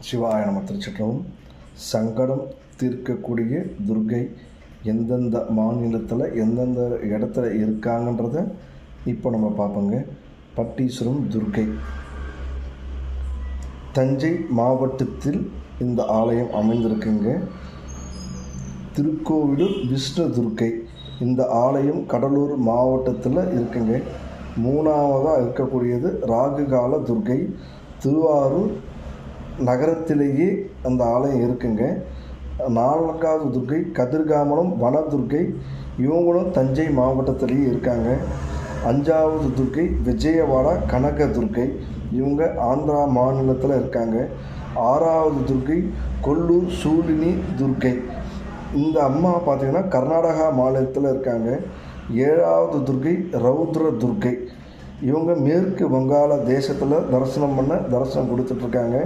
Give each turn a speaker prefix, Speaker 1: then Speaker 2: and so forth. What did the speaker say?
Speaker 1: சிவாய நம. திருச்சிற்றம்பலம். சங்கடம் தீர்க்கக்கூடிய துர்க்கை எந்தெந்த மாநிலத்தில் எந்தெந்த இடத்துல இருக்காங்கன்றத இப்போ நம்ம பார்ப்போங்க. பட்டீஸ்வரம் துர்க்கை தஞ்சை மாவட்டத்தில் இந்த ஆலயம் அமைந்திருக்குங்க. திருக்கோவிலூர் விஷ்ணு துர்க்கை இந்த ஆலயம் கடலூர் மாவட்டத்தில் இருக்குங்க. மூணாவதாக இருக்கக்கூடியது ராகுகால துர்க்கை திருவாரூர் நகரத்திலேயே அந்த ஆலயம் இருக்குங்க. நான்காவது துர்க்கை கதிர்காமலம் வனதுர்க்கை, இவங்களும் தஞ்சை மாவட்டத்திலேயே இருக்காங்க. அஞ்சாவது துர்க்கை விஜயவாடா கனக துர்க்கை, இவங்க ஆந்திரா மாநிலத்தில் இருக்காங்க. ஆறாவது துர்க்கை கொல்லூர் சூலினி துர்க்கை, இந்த அம்மா பார்த்திங்கன்னா கர்நாடகா மாநிலத்தில் இருக்காங்க. ஏழாவது துர்க்கை ரௌத்ர துர்க்கை, இவங்க மேற்கு வங்காள தேசத்தில் தரிசனம் கொடுத்துட்ருக்காங்க.